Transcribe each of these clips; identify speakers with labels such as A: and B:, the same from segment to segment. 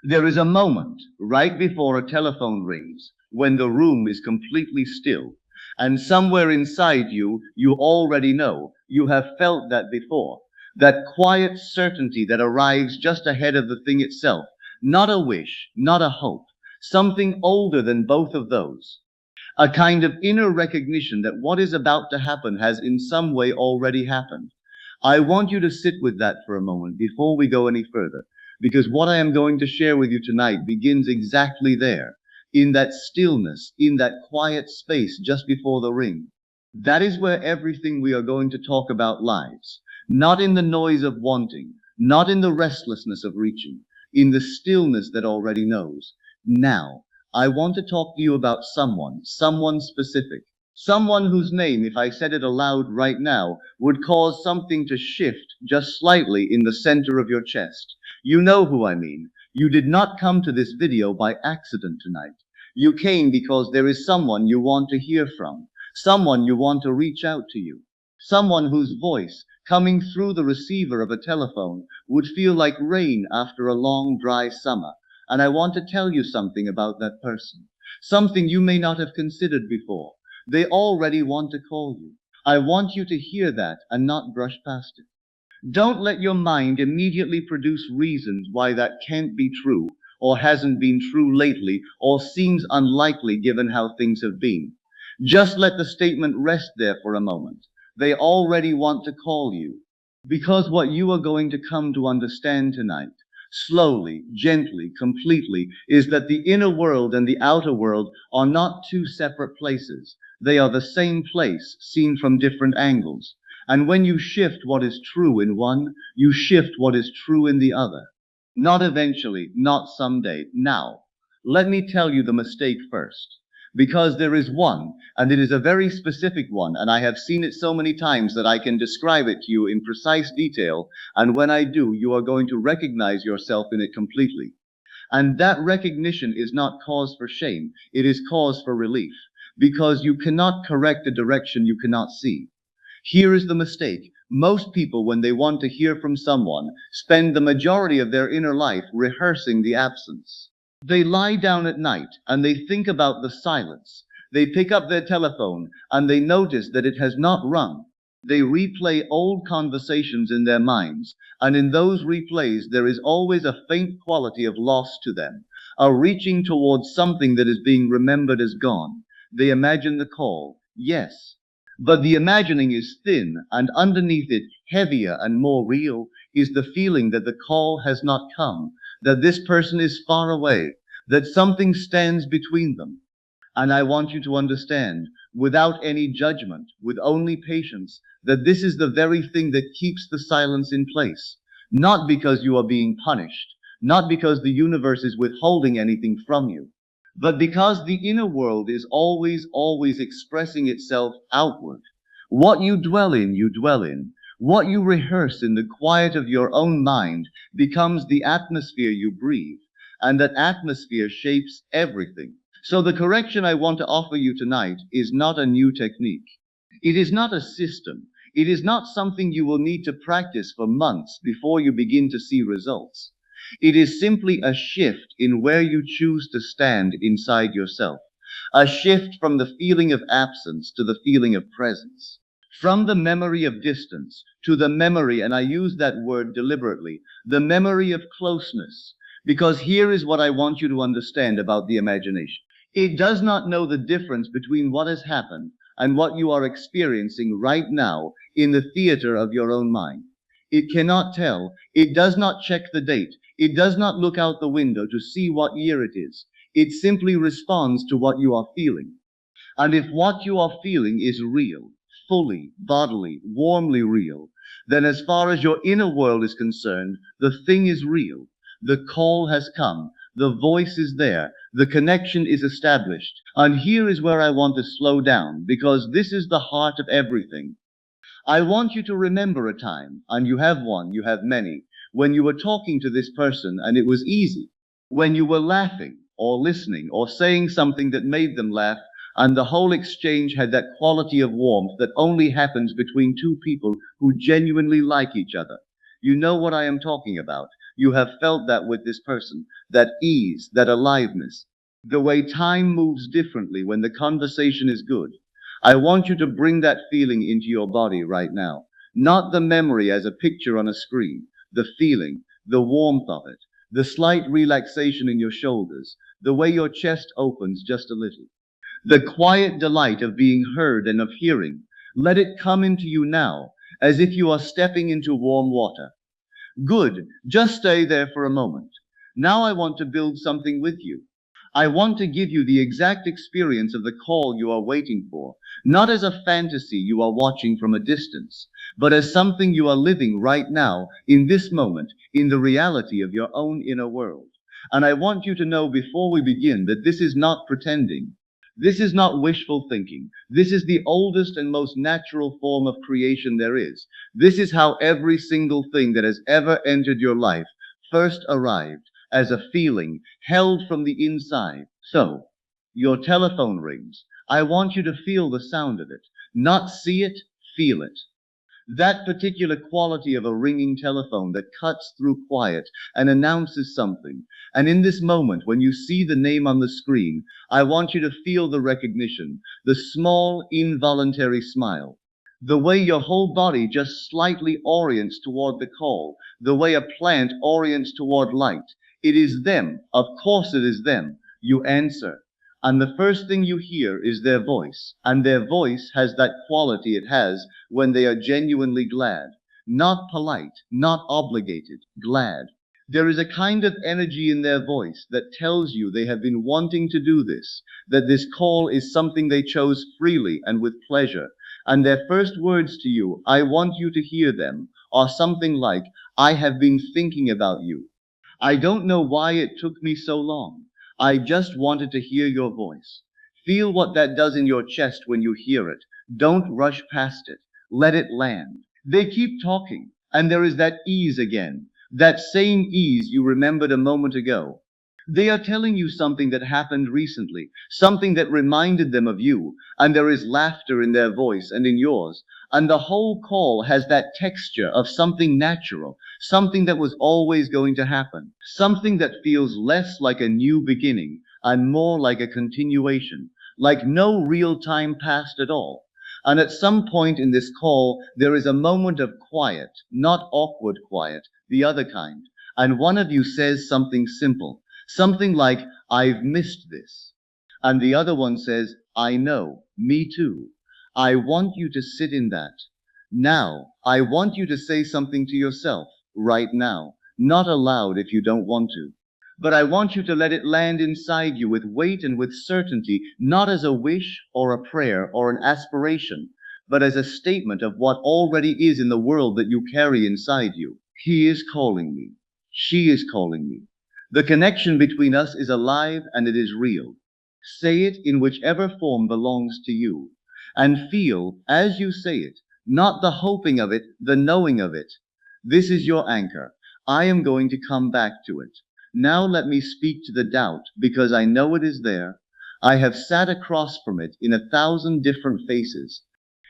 A: There is a moment right before a telephone rings when the room is completely still, and somewhere inside you, you already know, you have felt that before, that quiet certainty that arrives just ahead of the thing itself, not a wish, not a hope, something older than both of those. A kind of inner recognition that what is about to happen has in some way already happened. I want you to sit with that for a moment before we go any further, because what I am going to share with you tonight begins exactly there, in that stillness, in that quiet space just before the ring. That is where everything we are going to talk about lies, not in the noise of wanting, not in the restlessness of reaching, in the stillness that already knows. Now, I want to talk to you about someone specific. Someone whose name, if I said it aloud right now, would cause something to shift just slightly in the center of your chest. You know who I mean. You did not come to this video by accident tonight. You came because there is someone you want to hear from, someone you want to reach out to you, someone whose voice, coming through the receiver of a telephone, would feel like rain after a long dry summer. And I want to tell you something about that person, something you may not have considered before. They already want to call you. I want you to hear that and not brush past it. Don't let your mind immediately produce reasons why that can't be true, or hasn't been true lately, or seems unlikely given how things have been. Just let the statement rest there for a moment. They already want to call you. Because what you are going to come to understand tonight, slowly, gently, completely, is that the inner world and the outer world are not two separate places. They are the same place, seen from different angles. And when you shift what is true in one, you shift what is true in the other. Not eventually, not someday, now. Let me tell you the mistake first. Because there is one, and it is a very specific one, and I have seen it so many times that I can describe it to you in precise detail, and when I do, you are going to recognize yourself in it completely. And that recognition is not cause for shame, it is cause for relief, because you cannot correct a direction you cannot see. Here is the mistake. Most people, when they want to hear from someone, spend the majority of their inner life rehearsing the absence. They lie down at night and they think about the silence. They pick up their telephone and they notice that it has not rung. They replay old conversations in their minds, and in those replays there is always a faint quality of loss to them, a reaching towards something that is being remembered as gone. They imagine the call, yes. But the imagining is thin, and underneath it, heavier and more real, is the feeling that the call has not come, that this person is far away, that something stands between them. And I want you to understand, without any judgment, with only patience, that this is the very thing that keeps the silence in place. Not because you are being punished, not because the universe is withholding anything from you, but because the inner world is always expressing itself outward. What you dwell in, you dwell in. What you rehearse in the quiet of your own mind becomes the atmosphere you breathe, and that atmosphere shapes everything. So the correction I want to offer you tonight is not a new technique. It is not a system. It is not something you will need to practice for months before you begin to see results. It is simply a shift in where you choose to stand inside yourself. A shift from the feeling of absence to the feeling of presence. From the memory of distance to the memory, and I use that word deliberately, the memory of closeness. Because here is what I want you to understand about the imagination. It does not know the difference between what has happened and what you are experiencing right now in the theater of your own mind. It cannot tell. It does not check the date. It does not look out the window to see what year it is. It simply responds to what you are feeling. And if what you are feeling is real, fully, bodily, warmly real, then as far as your inner world is concerned, the thing is real. The call has come. The voice is there. The connection is established. And here is where I want to slow down, because this is the heart of everything. I want you to remember a time, and you have one, you have many, when you were talking to this person and it was easy. When you were laughing, or listening, or saying something that made them laugh, and the whole exchange had that quality of warmth that only happens between two people who genuinely like each other. You know what I am talking about. You have felt that with this person. that ease, that aliveness, the way time moves differently when the conversation is good. I want you to bring that feeling into your body right now. Not the memory as a picture on a screen, the feeling, the warmth of it, the slight relaxation in your shoulders, the way your chest opens just a little. The quiet delight of being heard and of hearing. Let it come into you now, as if you are stepping into warm water. Good. Just stay there for a moment. Now I want to build something with you. I want to give you the exact experience of the call you are waiting for, not as a fantasy you are watching from a distance, but as something you are living right now, in this moment, in the reality of your own inner world. And I want you to know before we begin that this is not pretending. This is not wishful thinking. This is the oldest and most natural form of creation there is. This is how every single thing that has ever entered your life first arrived, as a feeling held from the inside. So, your telephone rings. I want you to feel the sound of it, not see it, feel it. That particular quality of a ringing telephone that cuts through quiet and announces something. And in this moment, when you see the name on the screen, I want you to feel the recognition, the small, involuntary smile. The way your whole body just slightly orients toward the call, the way a plant orients toward light. It is them. Of course it is them. You answer. And the first thing you hear is their voice. And their voice has that quality it has when they are genuinely glad. Not polite, not obligated, glad. There is a kind of energy in their voice that tells you they have been wanting to do this, that this call is something they chose freely and with pleasure. And their first words to you, I want you to hear them, are something like, I have been thinking about you. I don't know why it took me so long. I just wanted to hear your voice. Feel what that does in your chest when you hear it. Don't rush past it. Let it land. They keep talking, and there is that ease again, that same ease you remembered a moment ago. They are telling you something that happened recently, something that reminded them of you, and there is laughter in their voice and in yours, and the whole call has that texture of something natural, something that was always going to happen, something that feels less like a new beginning and more like a continuation, like no real time passed at all. And at some point in this call, there is a moment of quiet, not awkward quiet, the other kind, and one of you says something simple. Something like, I've missed this. And the other one says, I know, me too. I want you to sit in that. Now, I want you to say something to yourself, right now. Not aloud if you don't want to. But I want you to let it land inside you with weight and with certainty, not as a wish or a prayer or an aspiration, but as a statement of what already is in the world that you carry inside you. He is calling me. She is calling me. The connection between us is alive and it is real. Say it in whichever form belongs to you. And feel, as you say it, not the hoping of it, the knowing of it. This is your anchor. I am going to come back to it. Now let me speak to the doubt, because I know it is there. I have sat across from it in 1,000 different faces.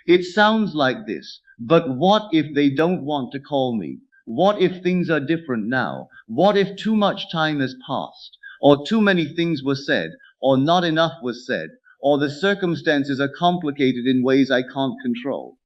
A: It sounds like this, but what if they don't want to call me? What if things are different now? What if too much time has passed? Or too many things were said? Or not enough was said? Or the circumstances are complicated in ways I can't control?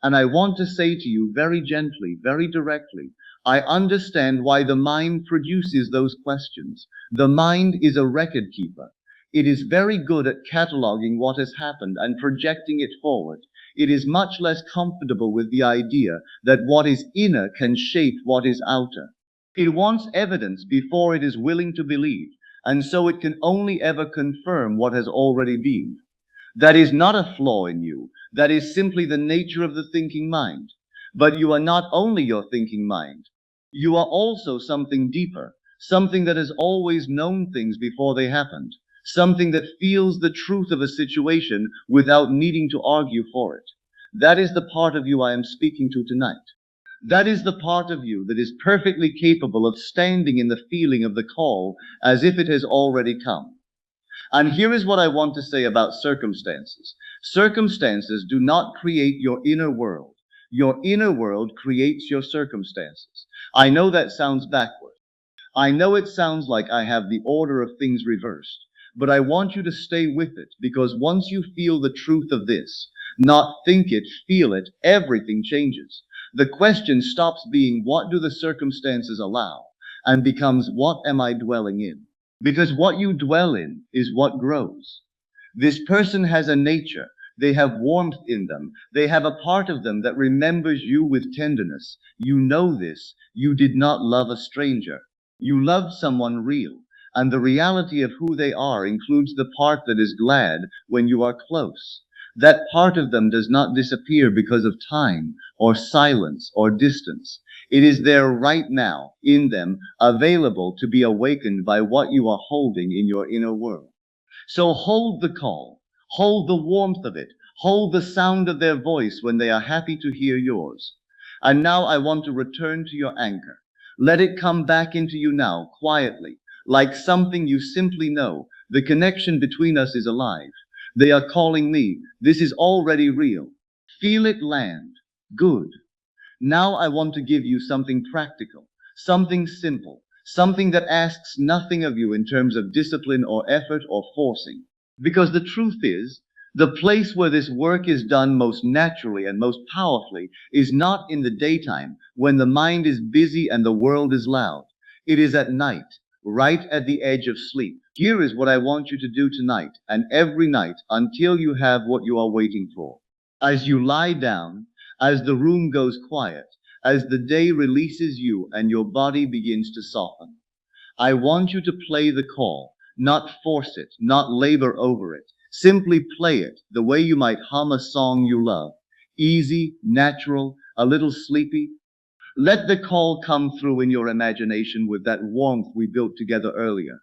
A: And I want to say to you very gently, very directly, I understand why the mind produces those questions. The mind is a record keeper. It is very good at cataloging what has happened and projecting it forward. It is much less comfortable with the idea that what is inner can shape what is outer. It wants evidence before it is willing to believe, and so it can only ever confirm what has already been. That is not a flaw in you. That is simply the nature of the thinking mind. But you are not only your thinking mind. You are also something deeper, something that has always known things before they happened, something that feels the truth of a situation without needing to argue for it. That is the part of you I am speaking to tonight. That is the part of you that is perfectly capable of standing in the feeling of the call as if it has already come. And here is what I want to say about circumstances. Circumstances do not create your inner world. Your inner world creates your circumstances. I know that sounds backward. I know it sounds like I have the order of things reversed, but I want you to stay with it because once you feel the truth of this, not think it, feel it, everything changes. The question stops being what do the circumstances allow and becomes what am I dwelling in? Because what you dwell in is what grows. This person has a nature. They have warmth in them. They have a part of them that remembers you with tenderness. You know this. You did not love a stranger. You loved someone real. And the reality of who they are includes the part that is glad when you are close. That part of them does not disappear because of time or silence or distance. It is there right now, in them, available to be awakened by what you are holding in your inner world. So hold the call, hold the warmth of it, hold the sound of their voice when they are happy to hear yours. And now I want to return to your anchor. Let it come back into you now, quietly, like something you simply know. The connection between us is alive. They are calling me. This is already real. Feel it land. Good. Now I want to give you something practical, something simple, something that asks nothing of you in terms of discipline or effort or forcing. Because the truth is, the place where this work is done most naturally and most powerfully is not in the daytime when the mind is busy and the world is loud. It is at night, right at the edge of sleep. Here is what I want you to do tonight and every night until you have what you are waiting for. As you lie down, as the room goes quiet, as the day releases you and your body begins to soften, I want you to play the call, not force it, not labor over it. Simply play it the way you might hum a song you love. Easy, natural, a little sleepy. Let the call come through in your imagination with that warmth we built together earlier.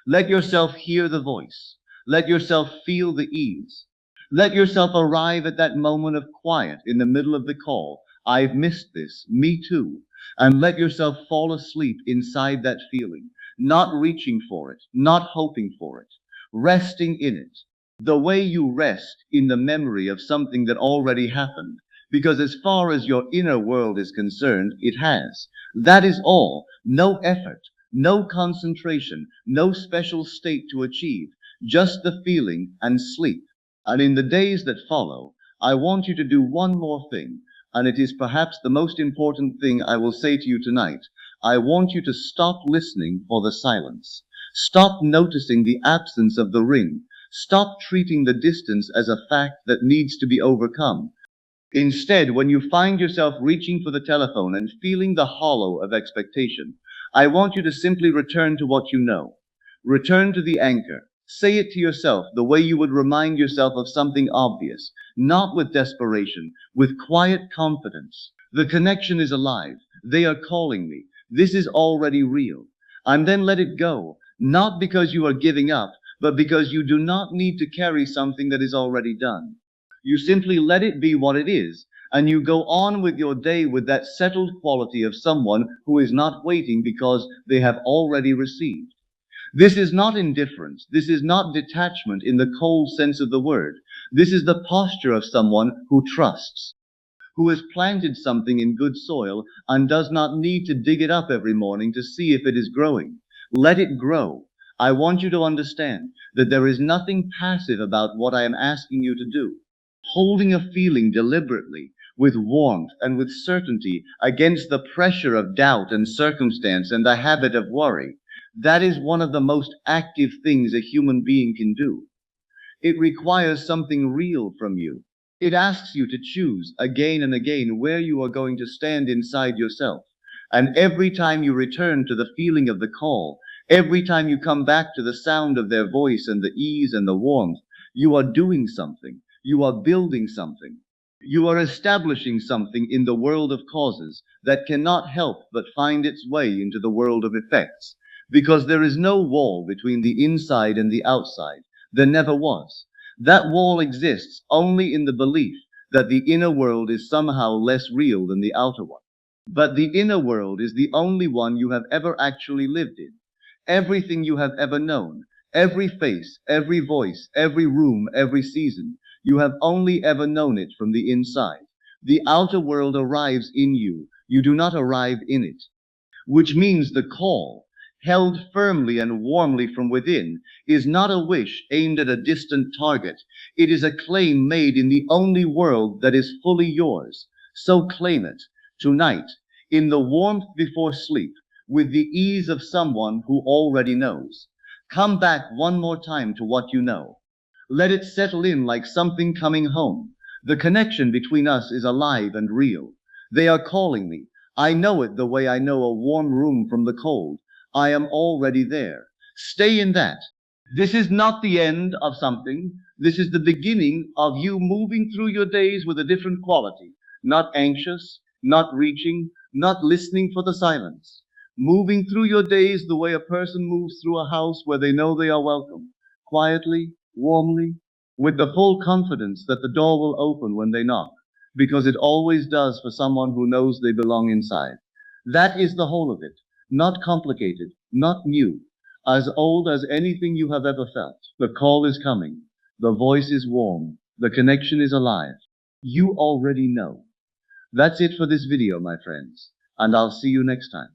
A: Let yourself hear the voice. Let yourself feel the ease. Let yourself arrive at that moment of quiet in the middle of the call. I've missed this, me too. And let yourself fall asleep inside that feeling, not reaching for it, not hoping for it, resting in it. The way you rest in the memory of something that already happened. Because as far as your inner world is concerned, it has. That is all. No effort, no concentration, no special state to achieve, just the feeling and sleep. And in the days that follow, I want you to do one more thing, and it is perhaps the most important thing I will say to you tonight. I want you to stop listening for the silence. Stop noticing the absence of the ring. Stop treating the distance as a fact that needs to be overcome. Instead, when you find yourself reaching for the telephone and feeling the hollow of expectation, I want you to simply return to what you know. Return to the anchor. Say it to yourself the way you would remind yourself of something obvious, not with desperation, with quiet confidence. The connection is alive. They are calling me. This is already real. And then let it go, not because you are giving up, but because you do not need to carry something that is already done. You simply let it be what it is, and you go on with your day with that settled quality of someone who is not waiting because they have already received. This is not indifference. This is not detachment in the cold sense of the word. This is the posture of someone who trusts, who has planted something in good soil and does not need to dig it up every morning to see if it is growing. Let it grow. I want you to understand that there is nothing passive about what I am asking you to do. Holding a feeling deliberately, with warmth and with certainty, against the pressure of doubt and circumstance and the habit of worry, that is one of the most active things a human being can do. It requires something real from you. It asks you to choose again and again where you are going to stand inside yourself. And every time you return to the feeling of the call, every time you come back to the sound of their voice and the ease and the warmth, you are doing something. You are building something. You are establishing something in the world of causes that cannot help but find its way into the world of effects. Because there is no wall between the inside and the outside. There never was. That wall exists only in the belief that the inner world is somehow less real than the outer one. But the inner world is the only one you have ever actually lived in. Everything you have ever known, every face, every voice, every room, every season, you have only ever known it from the inside. The outer world arrives in you. You do not arrive in it. Which means the call held firmly and warmly from within, is not a wish aimed at a distant target. It is a claim made in the only world that is fully yours. So claim it, tonight, in the warmth before sleep, with the ease of someone who already knows. Come back one more time to what you know. Let it settle in like something coming home. The connection between us is alive and real. They are calling me. I know it the way I know a warm room from the cold. I am already there. Stay in that. This is not the end of something. This is the beginning of you moving through your days with a different quality. Not anxious, not reaching, not listening for the silence. Moving through your days the way a person moves through a house where they know they are welcome. Quietly, warmly, with the full confidence that the door will open when they knock, because it always does for someone who knows they belong inside. That is the whole of it. Not complicated, not new, as old as anything you have ever felt. The call is coming. The voice is warm. The connection is alive. You already know. That's it for this video, my friends, and I'll see you next time.